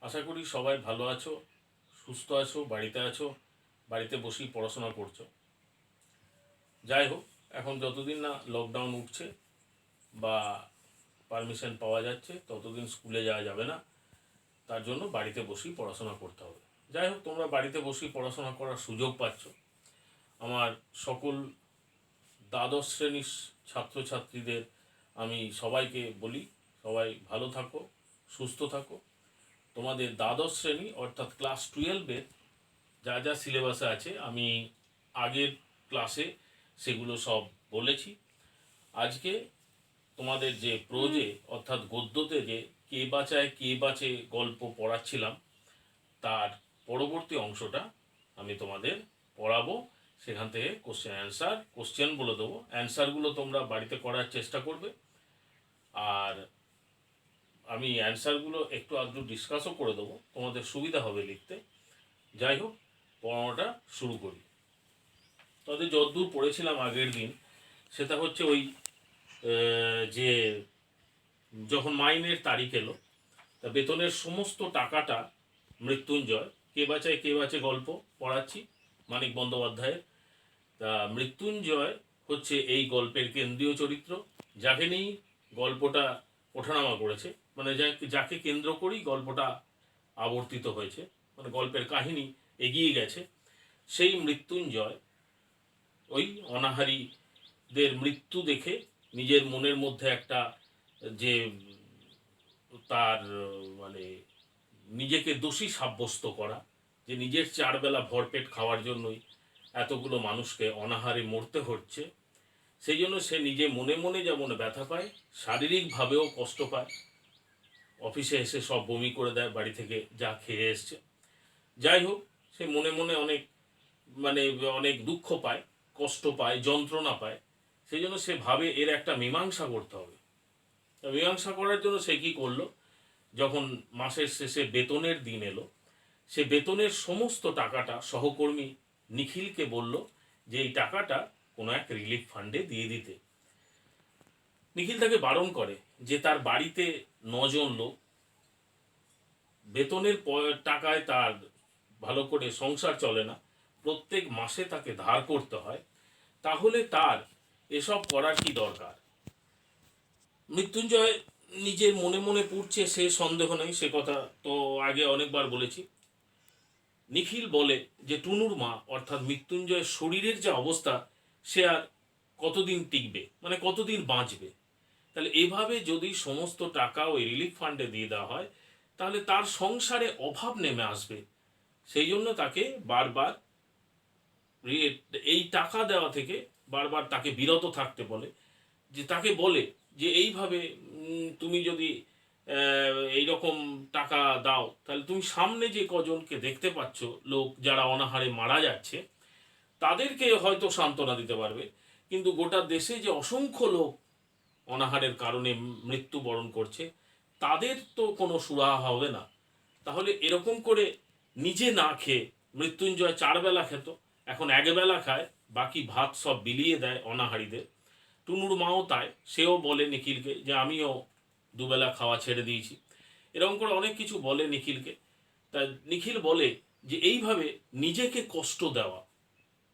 আশা করি সবাই ভালো আছো, সুস্থ আছো, বাড়িতে আছো, বাড়িতে বসেই পড়াশোনা করছো। যাই হোক, এখন যতদিন না লকডাউন উঠছে বা পারমিশন পাওয়া যাচ্ছে ততদিন স্কুলে যাওয়া যাবে না। তার জন্য বাড়িতে বসেই পড়াশোনা করতে হবে। যাই হোক, তোমরা বাড়িতে বসেই পড়াশোনা করার সুযোগ পাচ্ছ। আমার সকল দ্বাদশ শ্রেণীর ছাত্রছাত্রীদের আমি সবাইকে বলি, সবাই ভালো থাকো, সুস্থ থাকো। তোমাদের দ্বাদশ শ্রেণী অর্থাৎ ক্লাস 12-এর যা যা সিলেবাসে আছে আমি আগের ক্লাসে সেগুলো সব বলেছি। আজকে তোমাদের যে প্রোজে অর্থাৎ গদ্যতে যে কে বাঁচায় কে বাঁচে গল্প পড়াচ্ছিলাম, তার পরবর্তী অংশটা আমি তোমাদের পড়াবো। সেখান থেকে কোশ্চেন বলে দেবো, অ্যান্সারগুলো তোমরা বাড়িতে করার চেষ্টা করবে। আর আমি অ্যান্সারগুলো একটু আধটু ডিসকাসও করে দেবো, তোমাদের সুবিধা হবে লিখতে। যাই হোক, পড়ানোটা শুরু করি। তাদের যতদূর পড়েছিলাম আগের দিন, সেটা হচ্ছে ওই যে যখন মাইনের তারিখ এলো, তা বেতনের সমস্ত টাকাটা মৃত্যুঞ্জয় কে বাঁচে গল্প পড়াচ্ছি মানিক বন্দ্যোপাধ্যায়ের। তা মৃত্যুঞ্জয় হচ্ছে এই গল্পের কেন্দ্রীয় চরিত্র, যাকে নিয়েই গল্পটা ওঠানামা করেছে, মানে যাকে কেন্দ্র করেই গল্পটা আবর্তিত হয়েছে, মানে গল্পের কাহিনী এগিয়ে গেছে। সেই মৃত্যুঞ্জয় ওই অনাহারীদের মৃত্যু দেখে নিজের মনের মধ্যে একটা যে তার মানে নিজেকে দোষী সাব্যস্ত করা, যে নিজের চারবেলা ভরপেট খাওয়ার জন্যই এতগুলো মানুষকে অনাহারে মরতে হচ্ছে, সেই জন্য সে নিজে মনে মনে যেমন ব্যথা পায়, শারীরিকভাবেও কষ্ট পায়। অফিসে এসে সব বমি করে দেয় বাড়ি থেকে যা খেয়ে এসছে। যাই হোক, সে মনে মনে অনেক মানে অনেক দুঃখ পায়, কষ্ট পায়, যন্ত্রণা পায়। সেই জন্য সে ভাবে এর একটা মীমাংসা করতে হবে। মীমাংসা করার জন্য সে কী করলো, যখন মাসের শেষে বেতনের দিন এলো, সে বেতনের সমস্ত টাকাটা সহকর্মী নিখিলকে বলল যে এই টাকাটা কোনো এক রিলিফ ফান্ডে দিয়ে দিতে। নিখিল তাকে বারণ করে যে তার বাড়িতে 9 জন লোক, বেতনের টাকায় তার ভালো করে সংসার চলে না, প্রত্যেক মাসে তাকে ধার করতে হয়, তাহলে তার এসব করার কি দরকার। মৃত্যুঞ্জয় নিজের মনে মনে পড়ছে, সে সন্দেহ নেই, সে কথা তো আগে অনেকবার বলেছি। নিখিল বলে যে টুনুর মা অর্থাৎ মৃত্যুঞ্জয়ের শরীরের যে অবস্থা, সে আর কতদিন টিকবে, মানে কতদিন বাঁচবে। তাহলে এভাবে যদি সমস্ত টাকা ওই রিলিফ ফান্ডে দিয়ে দেওয়া হয়, তাহলে তার সংসারে অভাব নেমে আসবে। সেই জন্য তাকে বারবার এই টাকা দেওয়া থেকে বারবার তাকে বিরত থাকতে বলে। যে তাকে বলে যে এইভাবে তুমি যদি এইরকম টাকা দাও, তাহলে তুমি সামনে যে কজনকে দেখতে পাচ্ছ লোক যারা অনাহারে মারা যাচ্ছে, তাদেরকে হয়তো সান্ত্বনা দিতে পারবে, কিন্তু গোটা দেশে যে অসংখ্য লোক অনাহারের কারণে মৃত্যুবরণ করছে, তাদের তো কোনো সুরাহা হবে না। তাহলে এরকম করে নিজে না খেয়ে মৃত্যুঞ্জয় 4 বেলা খেত, এখন 1 বেলা খায়, বাকি ভাত সব বিলিয়ে দেয় অনাহারীদের। টুনুর মাও তাই, সেও বলে নিখিলকে যে আমিও 2 বেলা খাওয়া ছেড়ে দিয়েছি। এরকম করে অনেক কিছু বলে নিখিলকে। তা নিখিল বলে যে এইভাবে নিজেকে কষ্ট দেওয়া,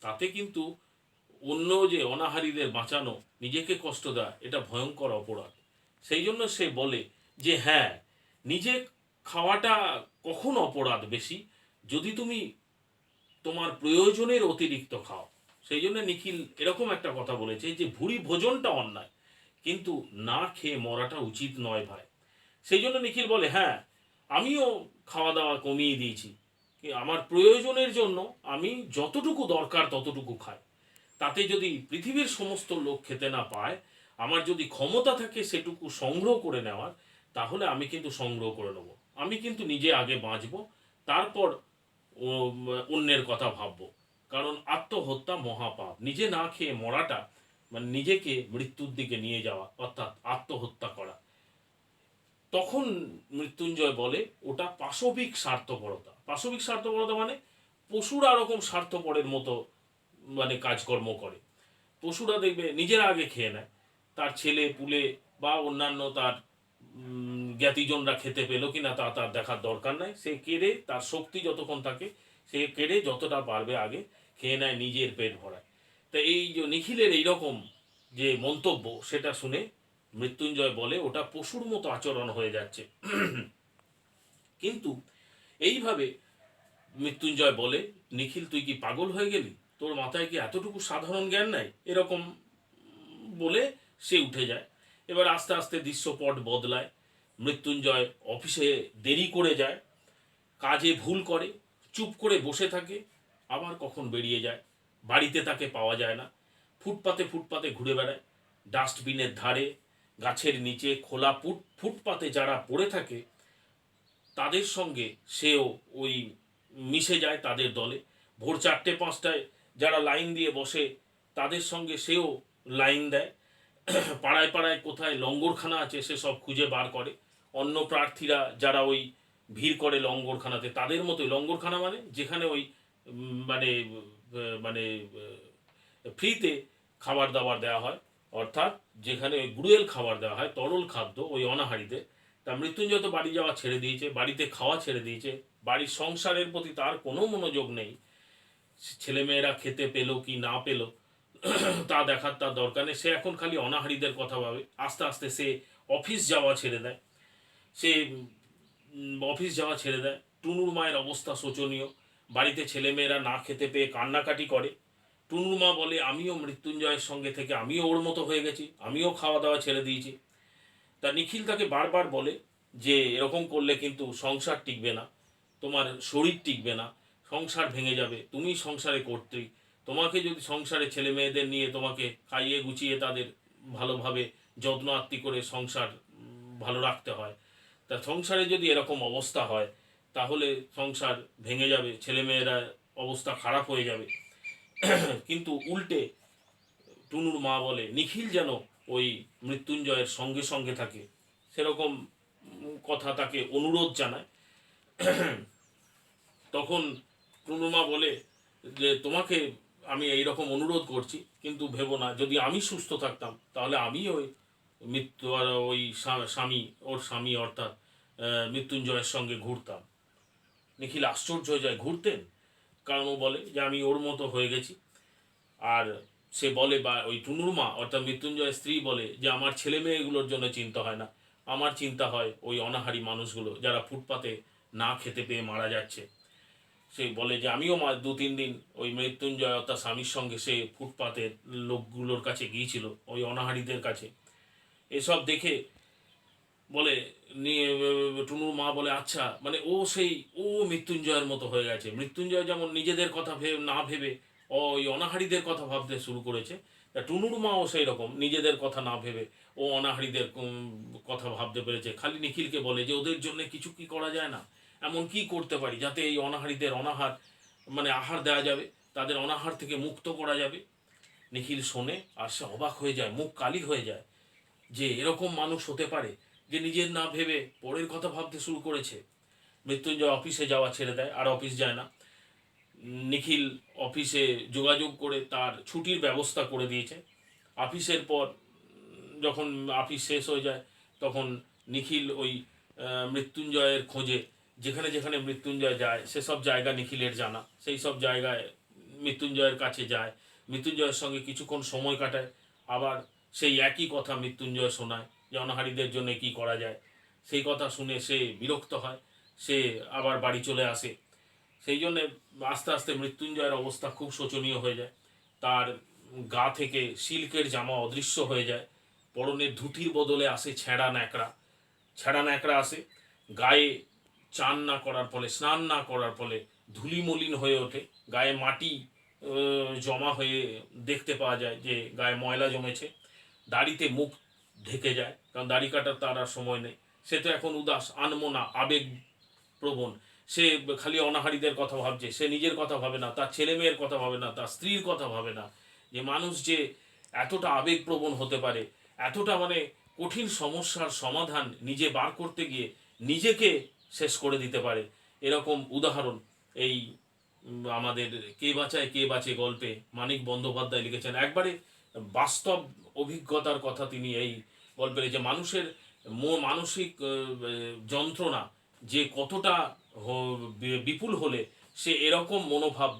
তাতে কিন্তু অন্য যে অনাহারীদের বাঁচানো, নিজেকে কষ্ট দেওয়া, এটা ভয়ঙ্কর অপরাধ। সেই জন্য সে বলে যে হ্যাঁ, নিজে খাওয়াটা কখন অপরাধ বেশি, যদি তুমি তোমার প্রয়োজনের অতিরিক্ত খাও। সেই জন্য নিখিল এরকম একটা কথা বলেছে যে ভুরি ভোজনটা অন্যায়, কিন্তু না খেয়ে মরাটা উচিত নয় ভাই। সেই জন্য নিখিল বলে হ্যাঁ, আমিও খাওয়া দাওয়া কমিয়ে দিয়েছি, আমার প্রয়োজনের জন্য আমি যতটুকু দরকার ততটুকু খাই। তাতে যদি পৃথিবীর সমস্ত লোক খেতে না পায়, আমার যদি ক্ষমতা থাকে সেটুকু সংগ্রহ করে নেওয়ার, তাহলে আমি কিন্তু সংগ্রহ করে নেব। আমি কিন্তু নিজে আগে বাঁচব, তারপর অন্যের কথা ভাববো। কারণ আত্মহত্যা মহাপাপ, নিজে না খেয়ে মরাটা মানে নিজেকে মৃত্যুর দিকে নিয়ে যাওয়া, অর্থাৎ আত্মহত্যা করা। তখন মৃত্যুঞ্জয় বলে ওটা পাশবিক স্বার্থপরতা। পাশবিক স্বার্থপরতা মানে পশুরা ওরকম স্বার্থপরের মতো মানে কাজকর্ম করে। পশুরা দেখবে নিজের আগে খেয়ে নেয়, তার ছেলে পুলে বা অন্যান্য তার জ্ঞাতিজনরা খেতে পেলো কিনা তা তার দেখার দরকার নাই। সে কেড়ে, তার শক্তি যতক্ষণ থাকে সে কেড়ে যতটা পারবে আগে খেয়ে নেয়, নিজের পেট ভরায়। তা এই যে নিখিলের এইরকম যে মন্তব্য, সেটা শুনে মৃত্যুঞ্জয় বলে ওটা পশুর মতো আচরণ হয়ে যাচ্ছে। কিন্তু এইভাবে মৃত্যুঞ্জয় বলে, নিখিল তুই কি পাগল হয়ে গেলি, তোর মাথায় কি এতটুকু সাধারণ জ্ঞান নাই, এরকম বলে সে উঠে যায়। এবার আস্তে আস্তে দৃশ্যপট বদলায়। মৃত্যুঞ্জয় অফিসে দেরি করে যায়, কাজে ভুল করে, চুপ করে বসে থাকে, আবার কখন বেরিয়ে যায়। বাড়িতে তাকে পাওয়া যায় না। ফুটপাতে ফুটপাতে ঘুরে বেড়ায়, ডাস্টবিনের ধারে, গাছের নিচে, খোলা ফুটপাতে যারা পড়ে থাকে তাদের সঙ্গে সেও ওই মিশে যায়, তাদের দলে। ভোর 4টে-5টায় যারা লাইন দিয়ে বসে তাদের সঙ্গে সেও লাইন দেয়। পাড়ায় পাড়ায় কোথায় লঙ্গরখানা আছে সেসব খুঁজে বার করে। অন্য প্রার্থীরা যারা ওই ভিড় করে লঙ্গরখানাতে, তাদের মতোই লঙ্গরখানা মানে যেখানে ওই মানে মানে ফ্রিতে খাবার দাবার দেওয়া হয়, অর্থাৎ যেখানে ওই গুড়েল খাবার দেওয়া হয়, তরল খাদ্য ওই অনাহারিতে। তা মৃত্যুঞ্জয় তো বাড়ি যাওয়া ছেড়ে দিয়েছে, বাড়িতে খাওয়া ছেড়ে দিয়েছে, বাড়ির সংসারের প্রতি তার কোনো মনোযোগ নেই। ছেলেমেয়েরা খেতে পেলো কি না পেলো তা দেখার তার দরকার নেই। সে এখন খালি অনাহারীদের কথা ভাবে। আস্তে আস্তে সে অফিস যাওয়া ছেড়ে দেয়। সে অফিস যাওয়া ছেড়ে দেয়। টুনুর মায়ের অবস্থা শোচনীয়। বাড়িতে ছেলেমেয়েরা না খেতে পেয়ে কান্নাকাটি করে। টুনুর মা বলে, আমিও মৃত্যুঞ্জয়ের সঙ্গে থেকে আমিও ওর মতো হয়ে গেছি, আমিও খাওয়া দাওয়া ছেড়ে দিয়েছি। তা নিখিল তাকে বারবার বলে যে এরকম করলে কিন্তু সংসার টিকবে না, তোমার শরীর টিকবে না, সংসার ভেঙে যাবে, তুমি সংসারে কর্ত্রী, তোমাকে যদি সংসারে ছেলে মেয়েদের নিয়ে তোমাকে খাইয়ে গুছিয়ে তাদের ভালোভাবে যত্ন আত্তি করে সংসার ভালো রাখতে হয়, তা সংসারে যদি এরকম অবস্থা হয় তাহলে সংসার ভেঙে যাবে, ছেলেমেয়েরা অবস্থা খারাপ হয়ে যাবে। কিন্তু উল্টে টুনুর মা বলে নিখিল যেন ওই মৃত্যুঞ্জয়ের সঙ্গে সঙ্গে থাকে, সেরকম কথা তাকে অনুরোধ জানায়। তখন টুনুর মা বলে যে তোমাকে আমি এইরকম অনুরোধ করছি, কিন্তু ভেবো না যদি আমি সুস্থ থাকতাম তাহলে আমি ওই মৃত্যু আর ওই স্বামী, ওর স্বামী অর্থাৎ মৃত্যুঞ্জয়ের সঙ্গে ঘুরতাম। নিখিল আশ্চর্য হয়ে যায়, ঘুরতেন? কারণ ও বলে যে আমি ওর মতো হয়ে গেছি। আর সে বলে, বা ওই টুনুর মা অর্থাৎ মৃত্যুঞ্জয়ের স্ত্রী বলে যে আমার ছেলে মেয়েগুলোর জন্য চিন্তা হয় না, আমার চিন্তা হয় ওই অনাহারী মানুষগুলো যারা ফুটপাতে না খেতে পেয়ে মারা যাচ্ছে। সে বলে যে আমিও 2-3 দিন ওই মৃত্যুঞ্জয় অর্থাৎ স্বামীর সঙ্গে সে ফুটপাতের লোকগুলোর কাছে গিয়েছিল, ওই অনাহারীদের কাছে। এসব দেখে বলে নিয়ে টুনুর মা বলে আচ্ছা, মানে ও মৃত্যুঞ্জয়ের মতো হয়ে গেছে। মৃত্যুঞ্জয় যেমন নিজেদের কথা না ভেবে ওই অনাহারীদের কথা ভাবতে শুরু করেছে, তা টুনুর মাও সেই রকম নিজেদের কথা না ভেবে ও অনাহারীদের কথা ভাবতে পেরেছে। খালি নিখিলকে বলে যে ওদের জন্য কিছু কি করা যায় না, এমন কি করতে পারি যাতে এই অনাহারীদের অনাহার মানে আহার দেওয়া যাবে, তাদের অনাহার থেকে মুক্ত করা যাবে। নিখিল শোনে আর সে অবাক হয়ে যায়, মুখ কালি হয়ে যায় যে এরকম মানুষ হতে পারে যে নিজের না ভেবে পরের কথা ভাবতে শুরু করেছে। মৃত্যুঞ্জয় অফিসে যাওয়া ছেড়ে দেয়, আর অফিস যায় না। নিখিল অফিসে যোগাযোগ করে তার ছুটির ব্যবস্থা করে দিয়েছে। অফিসের পর যখন অফিস শেষ হয়ে যায় তখন নিখিল ওই মৃত্যুঞ্জয়ের খোঁজে, যেখানে যেখানে মৃত্যুঞ্জয় যায় সেসব জায়গা নিখিলের জানা, সেই সব জায়গায় মৃত্যুঞ্জয়ের কাছে যায়, মৃত্যুঞ্জয়ের সঙ্গে কিছুক্ষণ সময় কাটায়। আবার সেই একই কথা মৃত্যুঞ্জয় শোনায় যে অনাহারীদের জন্য কি করা যায়। সেই কথা শুনে সে বিরক্ত হয়, সে আবার বাড়ি চলে আসে। সেই জন্যে আস্তে আস্তে মৃত্যুঞ্জয়ের অবস্থা খুব শোচনীয় হয়ে যায়। তার গা থেকে সিল্কের জামা অদৃশ্য হয়ে যায়, পরনের ধুতির বদলে আসে ছেঁড়া ন্যাকড়া, ছেঁড়া ন্যাকড়া আসে। গায়ে চান না করার ফলে, স্নান না করার ফলে ধুলি মলিন হয়ে ওঠে, গায়ে মাটি জমা হয়ে দেখতে পাওয়া যায় যে গায়ে ময়লা জমেছে। দাড়িতে মুখ ঢেকে যায়, কারণ দাড়ি কাটার তার আর সময় নেই। সে তো এখন উদাস, আনমনা, আবেগ প্রবণ। সে খালি অনাহারীদের কথা ভাবছে, সে নিজের কথা ভাবে না, তার ছেলে মেয়ের কথা ভাবে না, তার স্ত্রীর কথা ভাবে না। যে মানুষ যে এতটা আবেগপ্রবণ হতে পারে, এতটা মানে কঠিন সমস্যার সমাধান নিজে বার করতে গিয়ে নিজেকে শেষ করে দিতে পারে, এরকম উদাহরণ এই আমাদের কে বাঁচায় কে বাঁচে গল্পে মানিক বন্দ্যোপাধ্যায় লিখেছেন। একবারে বাস্তব অভিজ্ঞতার কথা তিনি এই গল্পের, যে মানুষের মানসিক যন্ত্রণা যে কতটা বিপুল হলে সে এরকম মনোভাব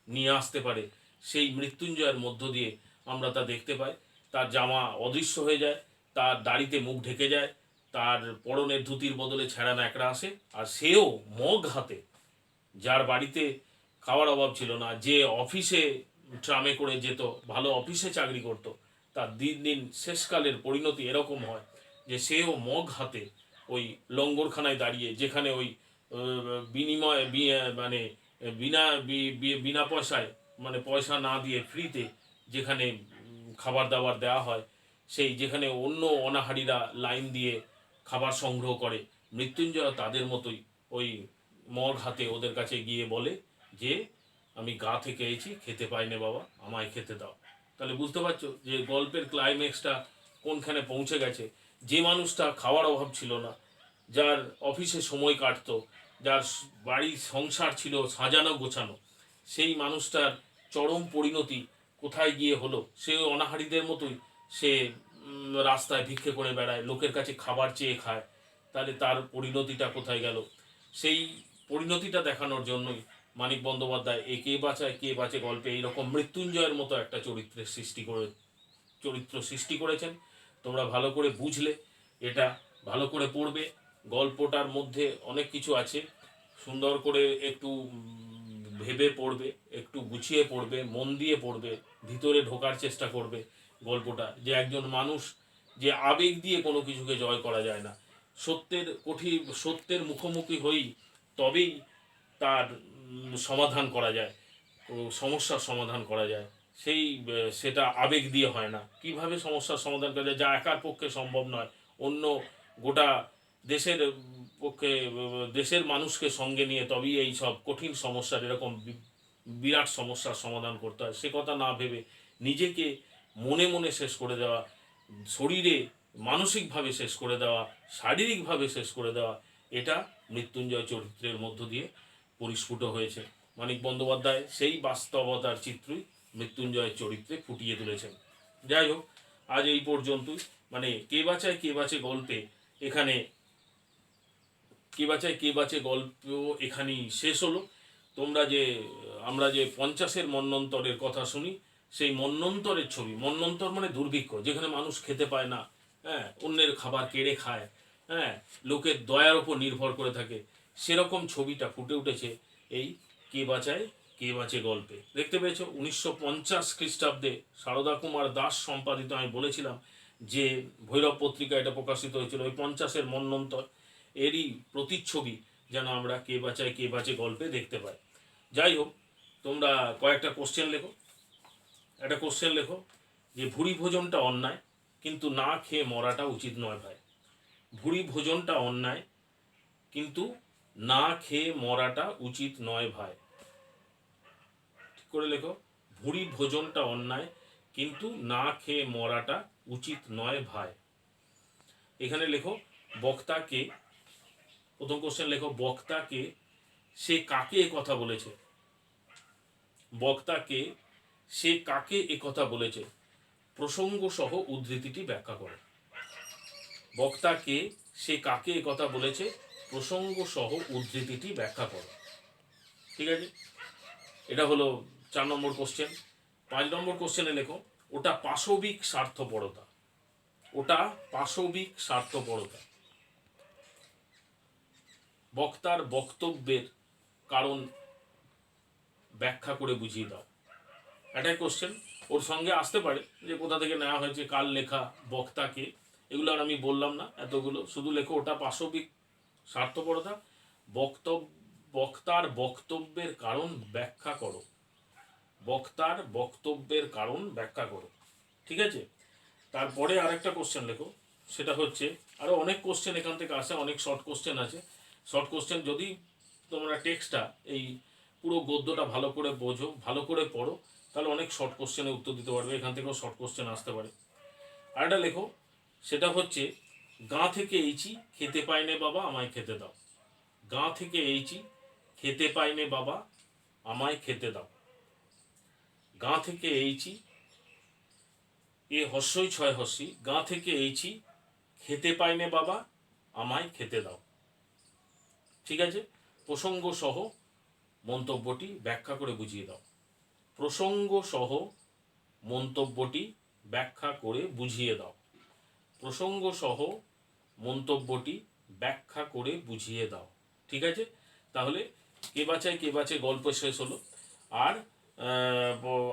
নিয়ে আসতে পারে, সেই মৃত্যুঞ্জয়ের মধ্য দিয়ে আমরা তা দেখতে পাই। তার জামা অদৃশ্য হয়ে যায়, তার দাড়িতে মুখ ঢেকে যায়, তার পরনের ধুতির বদলে ছেঁড়া ন্যাকড়া আসে, আর সেও মগ হাতে, যার বাড়িতে খাওয়ার অভাব ছিল না, যে অফিসে ট্রামে করে যেত, ভালো অফিসে চাকরি করত, তার দিন দিন শেষকালের পরিণতি এরকম হয় যে সেও মগ হাতে ওই লঙ্গরখানায় দাঁড়িয়ে, যেখানে ওই বিনিময় মানে বিনা পয়সায়, মানে পয়সা না দিয়ে ফ্রিতে যেখানে খাবার দাবার দেওয়া হয়, সেই যেখানে অন্য অনাহারীরা লাইন দিয়ে খাবার সংগ্রহ করে, মৃত্যুঞ্জয় তাদের মতোই ওই মগ হাতে ওদের কাছে গিয়ে বলে যে আমি গা থেকে এসেছি, খেতে পাই না বাবা, আমায় খেতে দাও। তাহলে বুঝতে পারছো যে গল্পের ক্লাইম্যাক্সটা কোনখানে পৌঁছে গেছে। যে মানুষটা খাওয়ার অভাব ছিল না, যার অফিসে সময় কাটতো, যার বাড়ির সংসার ছিল সাজানো গোছানো, সেই মানুষটার চরম পরিণতি কোথায় গিয়ে হলো? সে অনাহারীদের মতোই সে রাস্তায় ভিক্ষে করে বেড়ায়, লোকের কাছে খাবার চেয়ে খায়। তাহলে তার পরিণতিটা কোথায় গেল? সেই পরিণতিটা দেখানোর জন্যই মানিক বন্দ্যোপাধ্যায় এই কে বাঁচায় কে বাঁচে গল্পে এইরকম মৃত্যুঞ্জয়ের মতো একটা চরিত্র সৃষ্টি করেছেন। তোমরা ভালো করে বুঝলে, এটা ভালো করে পড়বে। গল্পটার মধ্যে অনেক কিছু আছে, সুন্দর করে একটু ভেবে পড়বে, একটু গুছিয়ে পড়বে, মন দিয়ে পড়বে, ভিতরে ঢোকার চেষ্টা করবে গল্পটা, যে একজন মানুষ, যে আবেগ দিয়ে কোনো কিছুকে জয় করা যায় না, সত্যের মুখোমুখি হই, তবেই তার সমাধান করা যায়, সমস্যার সমাধান করা যায়। সেটা আবেগ দিয়ে হয় না। কিভাবে সমস্যার সমাধান করা যায়, যা একার পক্ষে সম্ভব নয়, অন্য গোটা দেশের পক্ষে, দেশের মানুষকে সঙ্গে নিয়ে তবেই এই সব কঠিন সমস্যার, এরকম বিরাট সমস্যার সমাধান করতে হয়। সে কথা না ভেবে নিজেকে মনে মনে শেষ করে দেওয়া, শরীরে মানসিকভাবে শেষ করে দেওয়া, শারীরিকভাবে শেষ করে দেওয়া, এটা মৃত্যুঞ্জয় চরিত্রের মধ্য দিয়ে পরিস্ফুট হয়েছে। মানিক বন্দ্যোপাধ্যায় সেই বাস্তবতার চিত্রই মৃত্যুঞ্জয়ের চরিত্রে ফুটিয়ে তুলেছেন। যাই হোক, আজ এই পর্যন্তই। মানে কে বাঁচায় কে বাঁচে গল্পে এখানে, কে বাঁচায় কে বাঁচে গল্প এখানেই শেষ হলো। আমরা যে 50-এর মন্বন্তরের কথা শুনি, সেই মন্বন্তরের ছবি, মন্বন্তর মানে দুর্ভিক্ষ, যেখানে মানুষ খেতে পায় না, হ্যাঁ, অন্যের খাবার কেড়ে খায়, হ্যাঁ, লোকের দয়ার ওপর নির্ভর করে থাকে, সেরকম ছবিটা ফুটে উঠেছে এই কে বাঁচায় কে বাঁচে গল্পে। দেখতে পেয়েছো 1950 খ্রিস্টাব্দে সারদা কুমার দাস সম্পাদিত, আমি বলেছিলাম যে ভৈরব পত্রিকা এটা প্রকাশিত হয়েছিল, ওই 50-এর মন্বন্তর, এরই প্রতিচ্ছবি যেন আমরা কে বাঁচায় কে বাঁচে গল্পে দেখতে পাই। যাই হোক, তোমরা কয়েকটা কোশ্চেন লেখো। একটা কোশ্চেন লেখো যে ভুরি ভোজনটা অন্যায়, কিন্তু না খেয়ে মরাটা উচিত নয় ভাই। ভুরি ভোজনটা অন্যায়, কিন্তু না খেয়ে মরাটা উচিত নয় ভাই। ঠিক করে লেখো, ভুরি ভোজনটা অন্যায়, কিন্তু না খেয়ে মরাটা উচিত নয় ভাই। এখানে লেখো বক্তাকে, প্রথম কোশ্চেন লেখো বক্তাকে, সে কাকে এ কথা বলেছে? বক্তাকে, সে কাকে এ কথা বলেছে? প্রসঙ্গ সহ উদ্ধৃতিটি ব্যাখ্যা করো। বক্তাকে, সে কাকে এ কথা বলেছে? প্রসঙ্গ সহ উদ্ধৃতিটি ব্যাখ্যা করো। ঠিক আছে, এটা হলো 4 নম্বর কোশ্চেন। 5 নম্বর কোশ্চেনে লেখো ওটা পাশবিক স্বার্থপরতা। ওটা পাশবিক স্বার্থপরতা। বক্তার বক্তব্যের কারণ ব্যাখ্যা করে বুঝিয়ে দাও। এটাই কোশ্চেন। ওর সঙ্গে আসতে পারে যে কোথা থেকে নেওয়া হয়েছে, কার লেখা, বক্তাকে, এগুলো আর আমি বললাম না এতগুলো, শুধু লেখো ওটা পাশবিক স্বার্থপরতা, বক্তার বক্তব্যের কারণ ব্যাখ্যা করো। বক্তার বক্তব্যের কারণ ব্যাখ্যা করো। ঠিক আছে, তারপরে আরেকটা কোশ্চেন লেখো, সেটা হচ্ছে, আরও অনেক কোশ্চেন এখান থেকে আসে, অনেক শর্ট কোশ্চেন আছে। শর্ট কোশ্চেন যদি তোমরা টেক্সটটা, এই পুরো গদ্যটা ভালো করে বোঝো, ভালো করে পড়ো, তাহলে অনেক শর্ট কোশ্চেনের উত্তর দিতে পারবে। এখান থেকেও শর্ট কোশ্চেন আসতে পারে। আরেকটা লেখো, সেটা হচ্ছে গাঁ থেকে এইছি, খেতে পাইনে বাবা, আমায় খেতে দাও। গাঁ থেকে এইছি, খেতে পাইনে বাবা, আমায় খেতে দাও। গাঁ থেকে এইছি, এ হস্যই ছয় হস্যি, গাঁ থেকে এইছি, খেতে পাইনে বাবা, আমায় খেতে দাও। ঠিক আছে, প্রসঙ্গ সহ মন্তব্যটি ব্যাখ্যা করে বুঝিয়ে দাও। প্রসঙ্গ সহ মন্তব্যটি ব্যাখ্যা করে বুঝিয়ে দাও। প্রসঙ্গ সহ মন্তব্যটি ব্যাখ্যা করে বুঝিয়ে দাও। ঠিক আছে, তাহলে কে বাঁচায় কে বাঁচে গল্প শেষ হলো। আর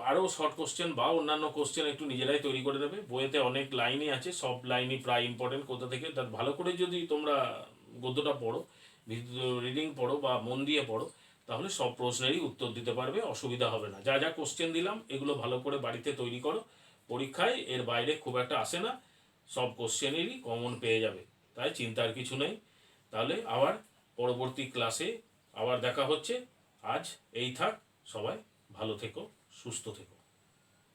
আরও শর্ট কোশ্চেন বা অন্যান্য কোশ্চেন একটু নিজেরাই তৈরি করে দেবে। বইয়েতে অনেক লাইনই আছে, সব লাইনই প্রায় ইম্পর্টেন্ট কোথা থেকে, তার ভালো করে যদি তোমরা গদ্যটা পড়ো, রিডিং পড়ো বা মন দিয়ে পড়ো, তাহলে সব প্রশ্নেরই উত্তর দিতে পারবে, অসুবিধা হবে না। যা যা কোশ্চেন দিলাম এগুলো ভালো করে বাড়িতে তৈরি করো, পরীক্ষায় এর বাইরে খুব একটা আসে না, সব কোশ্চেনেরই কমন পেয়ে যাবে, তাই চিন্তার কিছু নেই। তাহলে আবার পরবর্তী ক্লাসে আবার দেখা হচ্ছে। আজ এই থাক, সবাই ভালো থেকো, সুস্থ থেকো।